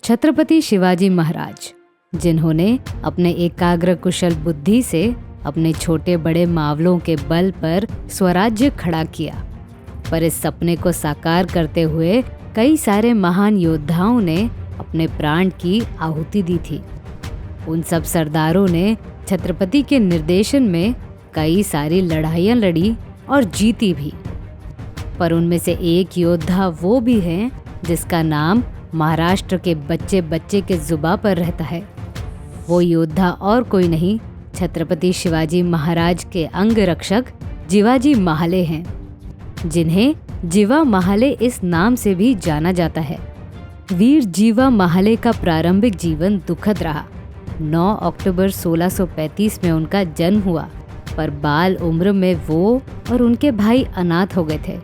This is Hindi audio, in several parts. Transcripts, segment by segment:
छत्रपति शिवाजी महाराज, जिन्होंने अपने एकाग्र कुशल बुद्धि से अपने छोटे बड़े मावलों के बल पर स्वराज्य खड़ा किया, पर इस सपने को साकार करते हुए कई सारे महान योद्धाओं ने अपने प्राण की आहुति दी थी। उन सब सरदारों ने छत्रपति के निर्देशन में कई सारी लड़ाइयाँ लड़ी और जीती भी, पर उनमें से एक योद्धा वो भी है जिसका नाम महाराष्ट्र के बच्चे बच्चे के जुबां पर रहता है। वो योद्धा और कोई नहीं, छत्रपति शिवाजी महाराज के अंग रक्षक जीवाजी महाले हैं, जिन्हें जीवा महाले इस नाम से भी जाना जाता है। वीर जीवा महाले का प्रारंभिक जीवन दुखद रहा। 9 अक्टूबर 1635 में उनका जन्म हुआ, पर बाल उम्र में वो और उनके भाई अनाथ हो गए थे।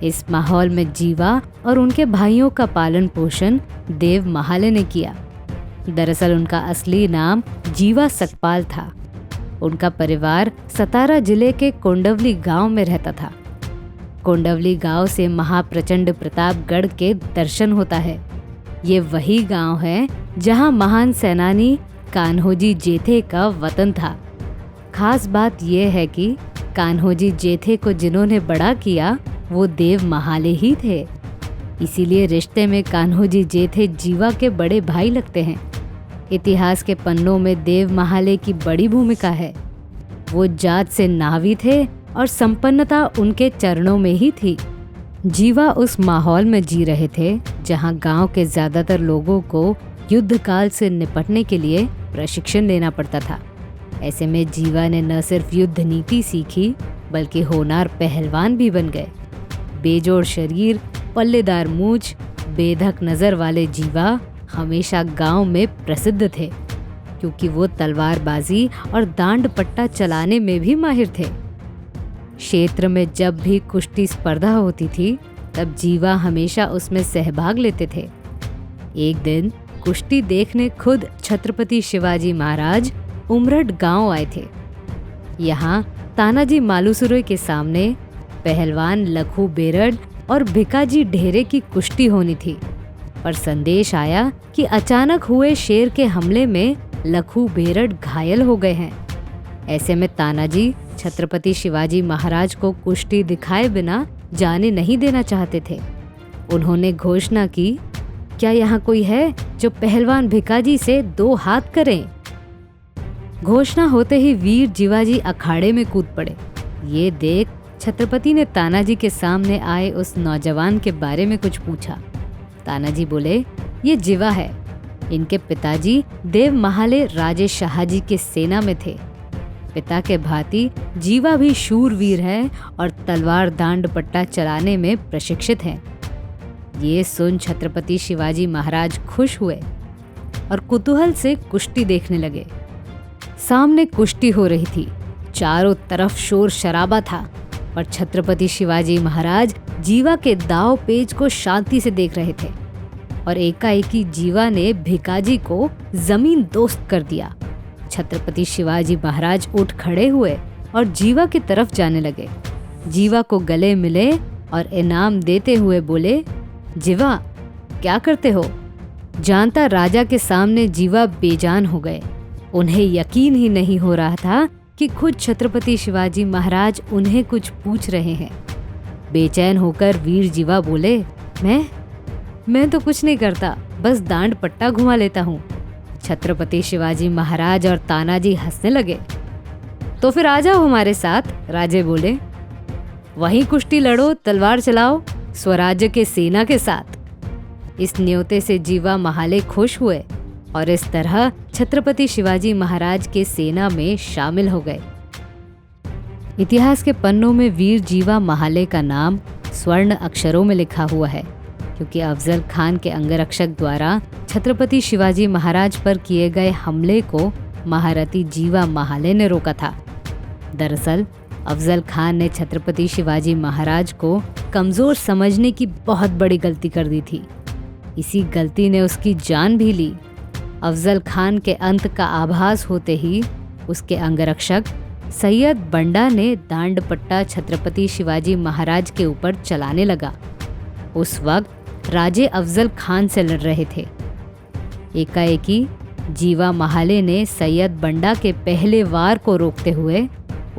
इस माहौल में जीवा और उनके भाइयों का पालन पोषण देव महाले ने किया। दरअसल उनका असली नाम जीवा सकपाल था। उनका परिवार सतारा जिले के कोंडवली गांव में रहता था। कोंडवली गांव से महाप्रचंड प्रतापगढ़ के दर्शन होता है। ये वही गांव है जहां महान सेनानी कान्होजी जेठे का वतन था। खास बात यह है कि कान्होजी जेठे को जिन्होंने बड़ा किया वो देव महाले ही थे। इसीलिए रिश्ते में कान्होजी जेठे जीवा के बड़े भाई लगते हैं। इतिहास के पन्नों में देव महाले की बड़ी भूमिका है। वो जात से नावी थे और संपन्नता उनके चरणों में ही थी। जीवा उस माहौल में जी रहे थे जहां गांव के ज्यादातर लोगों को युद्ध काल से निपटने के लिए प्रशिक्षण लेना पड़ता था। ऐसे में जीवा ने न सिर्फ युद्ध नीति सीखी बल्कि होनहार पहलवान भी बन गए। बेजोड़ शरीर, पल्लेदार मूंछ, बेधक नजर वाले जीवा हमेशा गांव में प्रसिद्ध थे, क्योंकि वो तलवारबाजी और दांड पट्टा चलाने में भी माहिर थे। क्षेत्र में जब भी कुश्ती स्पर्धा होती थी तब जीवा हमेशा उसमें सहभाग लेते थे। एक दिन कुश्ती देखने खुद छत्रपति शिवाजी महाराज उमरठ गांव आए थे। यहाँ तानाजी मालुसरे के सामने पहलवान लखू बेरड और भिकाजी ढेरे की कुश्ती होनी थी, पर संदेश आया कि अचानक हुए शेर के हमले में लखू बेरड घायल हो गए हैं। ऐसे में तानाजी छत्रपति शिवाजी महाराज को कुश्ती दिखाए बिना जाने नहीं देना चाहते थे। उन्होंने घोषणा की, क्या यहाँ कोई है जो पहलवान भिकाजी से 2 हाथ करे? घोषणा होते ही वीर जीवाजी अखाड़े में कूद पड़े। ये देख छत्रपति ने तानाजी के सामने आए उस नौजवान के बारे में कुछ पूछा। तानाजी बोले, ये जीवा है। इनके पिताजी देव महाले राजे शाहजी के सेना में थे। पिता के भांति जीवा भी शूरवीर है और तलवार दांड पट्टा चलाने में प्रशिक्षित हैं। ये सुन छत्रपति शिवाजी महाराज खुश हुए और कुतूहल से कुश्ती देखने लगे। सामने कुश्ती हो रही थी, चारों तरफ शोर शराबा था, पर छत्रपति शिवाजी महाराज जीवा के दाव पेच को शांति से देख रहे थे और एकाएकी जीवा ने भिकाजी को जमीन दोस्त कर दिया। छत्रपति शिवाजी महाराज उठ खड़े हुए और जीवा की तरफ जाने लगे। जीवा को गले मिले और इनाम देते हुए बोले, जीवा क्या करते हो? जानता राजा के सामने जीवा बेजान हो गए। उन्हें यकीन ही नहीं हो रहा था कि खुद छत्रपति शिवाजी महाराज उन्हें कुछ पूछ रहे हैं। बेचैन होकर वीर जीवा बोले, मैं तो कुछ नहीं करता, बस दांड पट्टा घुमा लेता हूँ। छत्रपति शिवाजी महाराज और तानाजी हंसने लगे। तो फिर आ जाओ हमारे साथ, राजे बोले। वहीं कुश्ती लड़ो, तलवार चलाओ, स्वराज्य के सेना के साथ। इस न्योते से जीवा महाले खुश हुए और इस तरह छत्रपति शिवाजी महाराज के सेना में शामिल हो गए। इतिहास के पन्नों में वीर जीवा महाले का नाम स्वर्ण अक्षरों में लिखा हुआ है, क्योंकि अफजल खान के अंगरक्षक द्वारा छत्रपति शिवाजी महाराज पर किए गए हमले को महारथी जीवा महाले ने रोका था। दरअसल अफजल खान ने छत्रपति शिवाजी महाराज को कमजोर समझने की बहुत बड़ी गलती कर दी थी। इसी गलती ने उसकी जान भी ली। अफजल खान के अंत का आभास होते ही उसके अंगरक्षक सैयद बंडा ने दांड पट्टा छत्रपति शिवाजी महाराज के ऊपर चलाने लगा। उस वक्त राजे अफजल खान से लड़ रहे थे। एकाएकी जीवा महाले ने सैयद बंडा के पहले वार को रोकते हुए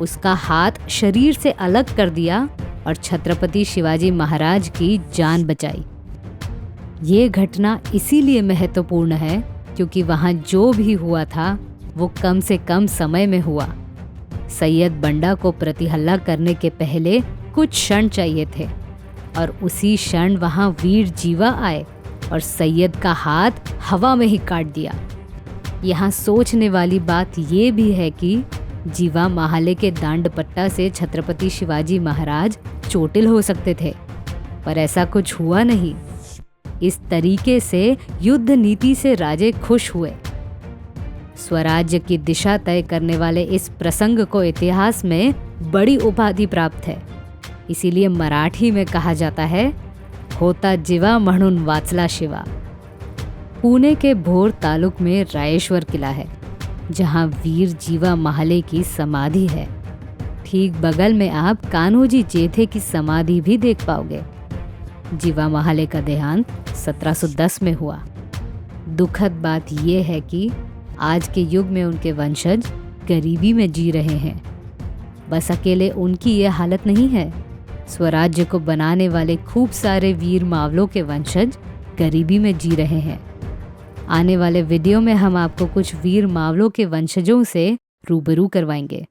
उसका हाथ शरीर से अलग कर दिया और छत्रपति शिवाजी महाराज की जान बचाई। ये घटना इसीलिए महत्वपूर्ण है क्योंकि वहाँ जो भी हुआ था वो कम से कम समय में हुआ। सैयद बंडा को प्रतिहल्ला करने के पहले कुछ क्षण चाहिए थे और उसी क्षण वहाँ वीर जीवा आए और सैयद का हाथ हवा में ही काट दिया। यहाँ सोचने वाली बात ये भी है कि जीवा महाले के दांडपट्टा से छत्रपति शिवाजी महाराज चोटिल हो सकते थे, पर ऐसा कुछ हुआ नहीं। इस तरीके से युद्ध नीति से राजे खुश हुए। स्वराज्य की दिशा तय करने वाले इस प्रसंग को इतिहास में बड़ी उपाधि प्राप्त है। इसीलिए मराठी में कहा जाता है, होता जीवा म्हणून वाचला शिवा। पुणे के भोर तालुक में रायेश्वर किला है जहां वीर जीवा महाले की समाधि है। ठीक बगल में आप कान्होजी चेथे की समाधि भी देख पाओगे। जीवा महाले का देहांत 1710 में हुआ। दुखद बात यह है कि आज के युग में उनके वंशज गरीबी में जी रहे हैं। बस अकेले उनकी ये हालत नहीं है, स्वराज्य को बनाने वाले खूब सारे वीर मावलों के वंशज गरीबी में जी रहे हैं। आने वाले वीडियो में हम आपको कुछ वीर मावलों के वंशजों से रूबरू करवाएंगे।